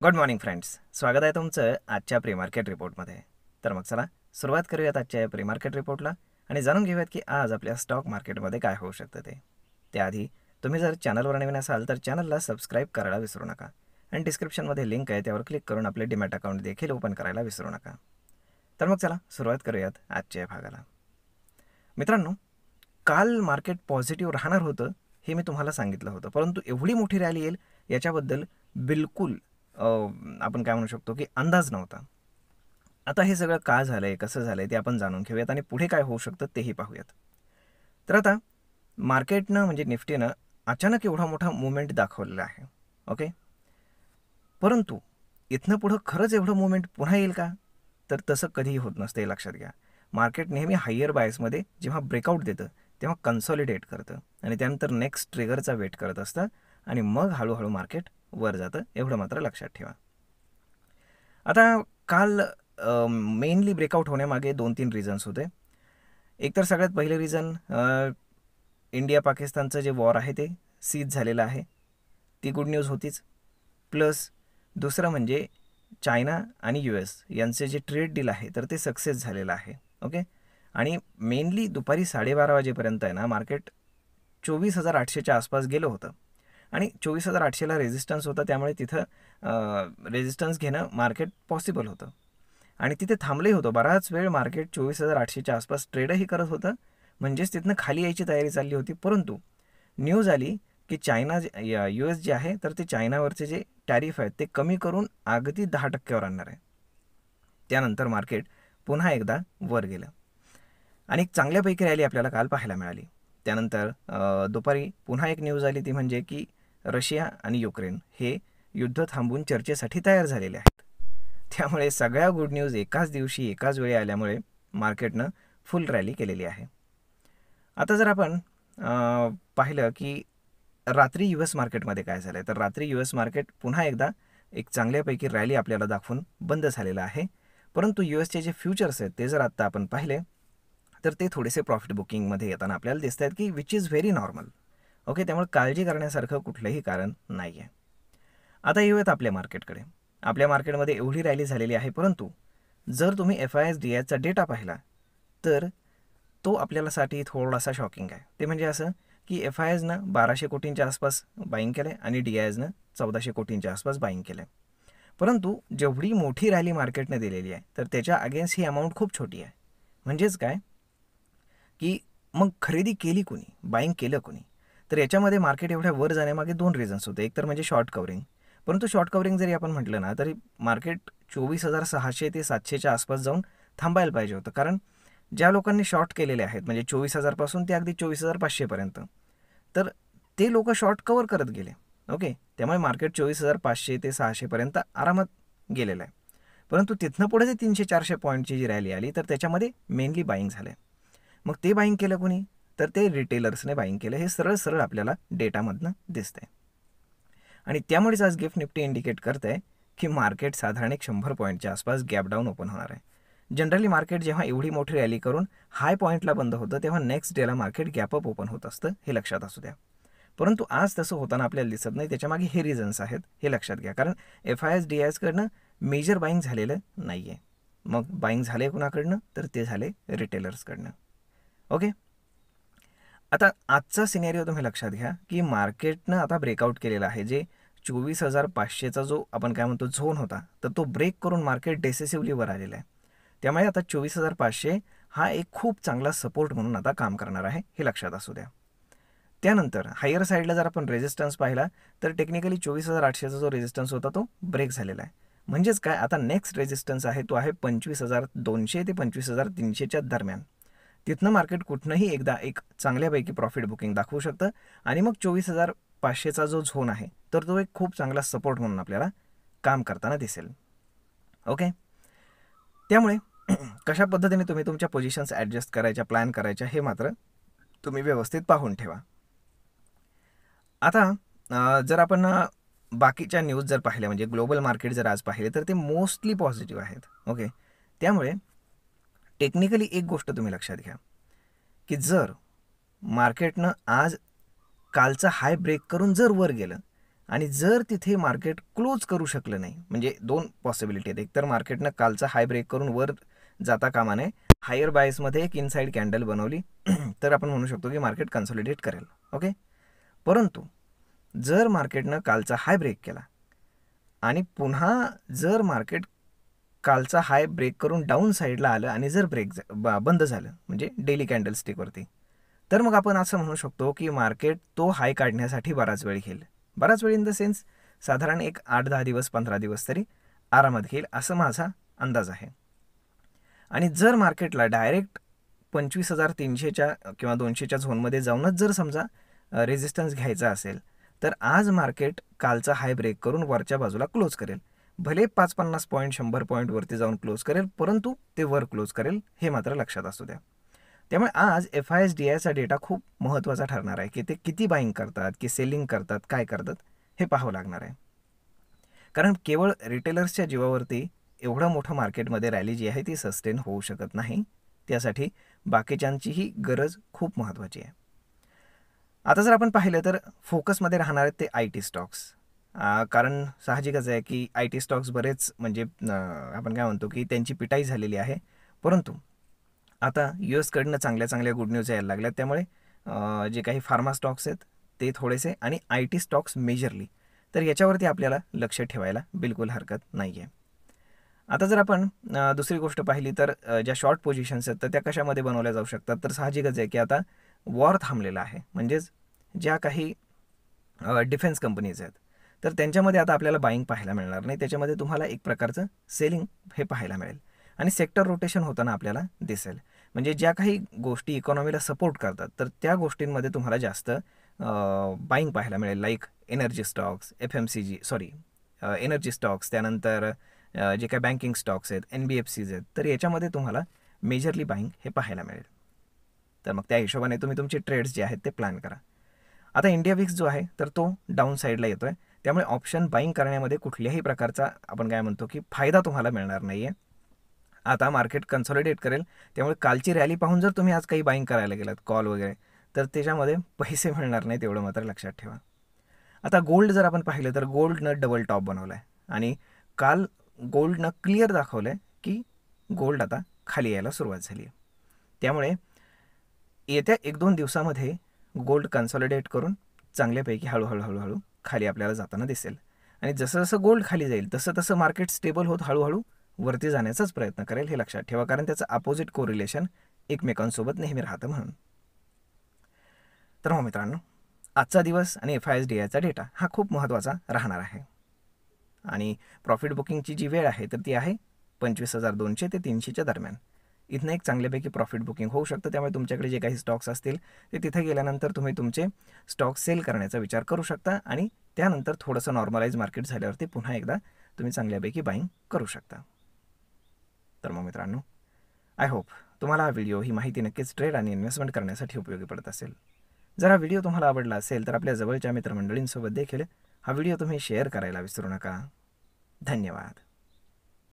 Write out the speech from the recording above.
Good morning friends, स्वागत आहे तुमचं आजच्या प्री मार्केट रिपोर्टमध्ये. तर मग चला सुरुवात करूयात आजच्या या प्री मार्केट रिपोर्टला आणि जाणून घेऊयात की आज आपल्या स्टॉक मार्केटमध्ये काय होऊ शकतं ते. त्याआधी तुम्ही जर चॅनलवर नवीन असाल तर चॅनलला सबस्क्राईब करायला विसरू नका आणि डिस्क्रिप्शनमध्ये लिंक आहे त्यावर क्लिक करून आपले डीमॅट अकाउंट देखील ओपन करायला विसरू नका. तर मग चला सुरुवात करूयात आजच्या भागाला. मित्रांनो, काल मार्केट पॉझिटिव्ह राहणार होतं हे मी तुम्हाला सांगितलं होतं, परंतु एवढी मोठी रॅली येईल याच्याबद्दल बिलकुल आपण काय म्हणू शकतो की अंदाज नव्हता. आता हे सगळं का झालं आहे, कसं झालं आहे ते आपण जाणून घेऊयात आणि पुढे काय होऊ शकतं तेही पाहूयात. तर आता मार्केटनं म्हणजे निफ्टीनं अचानक एवढा मोठा मुवमेंट दाखवलेला आहे. ओके, परंतु इथनं पुढं खरंच एवढं मुवमेंट पुन्हा येईल का? तर तसं कधीही होत नसतं, हे लक्षात घ्या. मार्केट नेहमी हायर बायसमध्ये जेव्हा ब्रेकआउट देतं तेव्हा कन्सॉलिडेट करतं आणि त्यानंतर नेक्स्ट ट्रिगरचा वेट करत असतं आणि मग हळूहळू मार्केट वर जातं, एवढं मात्र लक्षात ठेवा. आता काल मेनली ब्रेकआउट होण्यामागे 2-3 रिझन्स होते. एकतर सगळ्यात पहिलं रिझन इंडिया पाकिस्तानचं जे वॉर आहे ते सीज झालेलं आहे, ती गुड न्यूज होतीच. प्लस दुसरं म्हणजे चायना आणि US यांचे जे ट्रेड डील आहे तर ते सक्सेस झालेलं आहे. ओके, आणि मेनली दुपारी 12:30 वाजेपर्यंत आहे ना मार्केट 24,800च्या आसपास गेलं होतं आणि 24,800ला रेजिस्टन्स होता, त्यामुळे तिथं रेजिस्टन्स घेणं मार्केट पॉसिबल होतं आणि तिथे थांबलंही होतं. बराच वेळ मार्केट 24,800च्या आसपास ट्रेडही करत होतं, म्हणजेच तिथनं खाली यायची तयारी चालली होती. परंतु न्यूज आली की चायना US जे आहे तर ते चायनावरचे जे टॅरिफ आहेत ते कमी करून अगदी 10%वर आणणार आहे. त्यानंतर मार्केट पुन्हा एकदा वर गेलं आणि एक चांगल्यापैकी रॅली आपल्याला काल पाहायला मिळाली. त्यानंतर दुपारी पुन्हा एक न्यूज आली, ती म्हणजे की रशिया आणि युक्रेन हे युद्ध थांबवून चर्चेसाठी तयार झालेले आहेत. त्यामुळे सगळ्या गुड न्यूज एकाच दिवशी एकाच वेळी आल्यामुळे मार्केटनं फुल रॅली केलेली आहे. आता जर आपण पाहिलं की रात्री US मार्केटमध्ये काय झालं आहे, तर रात्री US मार्केट पुन्हा एकदा एक चांगल्यापैकी रॅली आपल्याला दाखवून बंद झालेलं आहे. परंतु USचे जे फ्युचर्स आहेत ते जर आत्ता आपण पाहिले तर ते थोडेसे प्रॉफिट बुकिंगमध्ये येताना आपल्याला दिसत आहेत, की which is very normal. Okay, त्यामुळे काळजी करण्यासारखं कुठलंही कारण नाही आहे. आता येऊयात आपल्या मार्केटकडे. आपल्या मार्केटमध्ये एवढी रॅली झालेली आहे, परंतु जर तुम्ही FIS DISचा डेटा पाहिला तर तो आपल्यासाठी थोडासा शॉकिंग आहे. ते म्हणजे असं की FISनं 1200 कोटींच्या आसपास बाईंग केलं आहे आणि DISनं 1400 कोटींच्या आसपास बाईंग केलं आहे. परंतु जेवढी मोठी रॅली मार्केटने दिलेली आहे तर त्याच्या अगेन्स्ट ही अमाऊंट खूप छोटी आहे. म्हणजेच काय की मग खरेदी केली कोणी, बाईंग केलं कोणी? तर याच्यामध्ये मार्केट एवढ्या वर जाण्यामागे 2 रिझन्स होते. एक तर म्हणजे शॉर्ट कवरिंग. परंतु शॉर्ट कवरिंग जरी आपण म्हटलं ना तरी मार्केट 24,600 ते 700च्या आसपास जाऊन थांबायला पाहिजे होतं, कारण ज्या लोकांनी शॉर्ट केलेले आहेत म्हणजे 24,000 पासून ते अगदी 24,500 पर्यंत, तर ते लोक शॉर्ट कवर करत गेले. ओके, त्यामुळे मार्केट 24,500 ते 600 पर्यंत आरामात गेलेलं आहे. परंतु तिथनं पुढे जे 300-400 पॉईंटची जी रॅली आली तर त्याच्यामध्ये मेनली बाईंग झाले. मग ते बाईंग केलं कोणी? तर ते रिटेलर्सने बाईंग केलं. हे सरळ सरळ आपल्याला डेटामधनं दिसतंय आणि त्यामुळेच आज गिफ्ट निफ्टी इंडिकेट करत आहे की मार्केट साधारण 100 पॉईंटच्या आसपास गॅप डाऊन ओपन होणार आहे. जनरली मार्केट जेव्हा एवढी मोठी रॅली करून हाय पॉईंटला बंद होतं तेव्हा नेक्स्ट डेला मार्केट गॅप अप ओपन होत असतं, हे लक्षात असू द्या. परंतु आज तसं होताना आपल्याला दिसत नाही. त्याच्यामागे हे रिझन्स आहेत, हे लक्षात घ्या. कारण FIS DISकडनं मेजर बाईंग झालेलं नाही आहे. मग बाईंग झाले कुणाकडनं? तर ते झाले रिटेलर्सकडनं. ओके, आता आजचा सिनेरिओ तुम्ही लक्षात घ्या की मार्केटनं आता ब्रेकआउट केलेला आहे. जे 24,500चा जो आपण काय म्हणतो झोन होता तर तो ब्रेक करून मार्केट डेसिसिव्हली वर आलेला आहे. त्यामुळे आता 24,500 हा एक खूप चांगला सपोर्ट म्हणून आता काम करणार आहे, हे लक्षात असू द्या. त्यानंतर हायर साईडला जर आपण रेजिस्टन्स पाहिला तर टेक्निकली 24,800चा जो रेजिस्टन्स होता तो ब्रेक झालेला आहे. म्हणजेच काय, आता नेक्स्ट रेजिस्टन्स आहे तो आहे 25,200 ते 25,300च्या दरम्यान. तिथनं मार्केट कुठनंही एकदा एक चांगल्यापैकी प्रॉफिट बुकिंग दाखवू शकतं आणि मग 24,500चा जो झोन आहे तर तो एक खूप चांगला सपोर्ट म्हणून आपल्याला काम करताना दिसेल. ओके, त्यामुळे कशा पद्धतीने तुम्ही तुमच्या पोझिशन्स ॲडजस्ट करायच्या, प्लॅन करायच्या, हे मात्र तुम्ही व्यवस्थित पाहून ठेवा. आता जर आपण बाकीच्या न्यूज जर पाहिल्या म्हणजे ग्लोबल मार्केट जर आज पाहिले तर ते मोस्टली पॉझिटिव्ह आहेत. ओके, त्यामुळे टेक्निकली एक गोष्ट तुम्ही लक्षात घ्या की जर मार्केटनं आज कालचा हाय ब्रेक करून जर वर गेलं आणि जर तिथे मार्केट क्लोज करू शकलं नाही, म्हणजे दोन पॉसिबिलिटी आहेत. एकतर मार्केटनं कालचा हाय ब्रेक करून वर जाता कामा नये, हायर बायसमध्ये एक इनसाइड कॅन्डल बनवली तर आपण म्हणू शकतो की मार्केट कन्सॉलिडेट करेल. ओके. परंतु जर मार्केटनं कालचा हाय ब्रेक केला आणि पुन्हा जर मार्केट कालचा हाय ब्रेक करून डाऊन साईडला आलं आणि जर बंद झालं म्हणजे डेली कॅन्डल स्टिकवरती, तर मग आपण असं म्हणू शकतो की मार्केट तो हाय काढण्यासाठी बराच वेळ घेईल. बराच वेळ इन द सेन्स साधारण एक 8-10 दिवस 15 दिवस तरी आरामात घेईल असं माझा अंदाज आहे. आणि जर मार्केटला डायरेक्ट 25,300च्या किंवा 200च्या झोनमध्ये जाऊनच जर समजा रेजिस्टन्स घ्यायचा असेल, तर आज मार्केट कालचा हाय ब्रेक करून वरच्या बाजूला क्लोज करेल. भले 5-50 पॉईंट 100 पॉईंट वरती जाऊन क्लोज करेल, परंतु ते वर क्लोज करेल हे मात्र लक्षात असू द्या. त्यामुळे आज FISDIचा डेटा खूप महत्त्वाचा ठरणार आहे की ते किती बाईंग करतात की सेलिंग करतात, काय करतात हे पाहावं लागणार आहे. कारण केवळ रिटेलर्सच्या जीवावरती एवढं मोठं मार्केटमध्ये रॅली जी आहे ती सस्टेन होऊ शकत नाही. त्यासाठी बाकीच्यांचीही गरज खूप महत्त्वाची आहे. आता जर आपण पाहिलं तर फोकसमध्ये राहणार आहेत ते IT स्टॉक्स. कारण साहजिकच आहे की IT स्टॉक्स बरेच म्हणजे आपण काय म्हणतो की त्यांची पिटाई झालेली आहे. परंतु आता US कडनं चांगल्या चांगल्या गुड न्यूज यायला लागल्यात. त्यामुळे जे काही फार्मा स्टॉक्स आहेत ते थोडेसे आणि IT स्टॉक्स मेजरली, तर याच्यावरती आपल्याला लक्ष ठेवायला बिलकुल हरकत नाही आहे. आता जर आपण दुसरी गोष्ट पाहिली तर ज्या शॉर्ट पोझिशन्स आहेत तर त्या कशामध्ये बनवल्या जाऊ शकतात, तर साहजिकच आहे की आता वॉर थांबलेला आहे. म्हणजेच ज्या काही डिफेन्स कंपनीज आहेत तर त्यांच्यामध्ये आता आपल्याला बाईंग पाहायला मिळणार नाही. त्याच्यामध्ये तुम्हाला एक प्रकारचं सेलिंग हे पाहायला मिळेल आणि सेक्टर रोटेशन होताना आपल्याला दिसेल. म्हणजे ज्या काही गोष्टी इकॉनॉमीला सपोर्ट करतात तर त्या गोष्टींमध्ये तुम्हाला जास्त बाईंग पाहायला मिळेल. Like energy stocks, energy stocks, त्यानंतर जे काही बँकिंग स्टॉक्स आहेत, NBFCs आहेत, तर याच्यामध्ये तुम्हाला मेजरली बाईंग हे पाहायला मिळेल. तर मग त्या हिशोबाने तुम्ही तुमचे ट्रेड्स जे आहेत ते प्लॅन करा. आता इंडिया विक्स जो आहे तर तो डाऊन साईडला येतो आहे. त्यामुळे ऑप्शन बाईंग करण्यामध्ये कुठल्याही प्रकारचा आपण काय म्हणतो की फायदा तुम्हाला मिळणार नाही आहे. आता मार्केट कन्सॉलिडेट करेल. त्यामुळे कालची रॅली पाहून जर तुम्ही आज काही बाईंग करायला गेलात कॉल वगैरे, तर त्याच्यामध्ये पैसे मिळणार नाही, तेवढं मात्र लक्षात ठेवा. आता गोल्ड जर आपण पाहिलं तर गोल्डनं डबल टॉप बनवला आहे आणि काल गोल्डनं क्लिअर दाखवलं आहे की गोल्ड आता खाली यायला सुरुवात झाली आहे. त्यामुळे येत्या 1-2 दिवसामध्ये गोल्ड कन्सॉलिडेट करून चांगल्यापैकी हळूहळू खाली आपल्याला जाताना दिसेल. आणि जसं जसं गोल्ड खाली जाईल तसं तसं मार्केट स्टेबल होत हळूहळू वरती जाण्याचाच प्रयत्न करेल, हे लक्षात ठेवा. कारण त्याचं अपोजिट कोरिलेशन एकमेकांसोबत नेहमी राहतं म्हणून. तर मित्रांनो, आजचा दिवस आणि FISDIचा डेटा हा खूप महत्त्वाचा राहणार आहे. आणि प्रॉफिट बुकिंगची जी वेळ आहे तर ती आहे 25,200 ते 300च्या दरम्यान. इथनं एक चांगल्यापैकी प्रॉफिट बुकिंग होऊ शकतं. त्यामुळे तुमच्याकडे जे काही स्टॉक्स असतील ते तिथे गेल्यानंतर तुम्ही तुमचे स्टॉक सेल करण्याचा विचार करू शकता आणि त्यानंतर थोडंसं नॉर्मलाइज मार्केट झाल्यावरती पुन्हा एकदा तुम्ही चांगल्यापैकी बाईंग करू शकता. तर मग मित्रांनो, आय होप तुम्हाला हा व्हिडिओ, ही माहिती नक्कीच ट्रेड आणि इन्व्हेस्टमेंट करण्यासाठी उपयोगी पडत असेल. जर हा व्हिडिओ तुम्हाला आवडला असेल तर आपल्या जवळच्या मित्रमंडळींसोबत देखील हा व्हिडिओ तुम्ही शेअर करायला विसरू नका. धन्यवाद.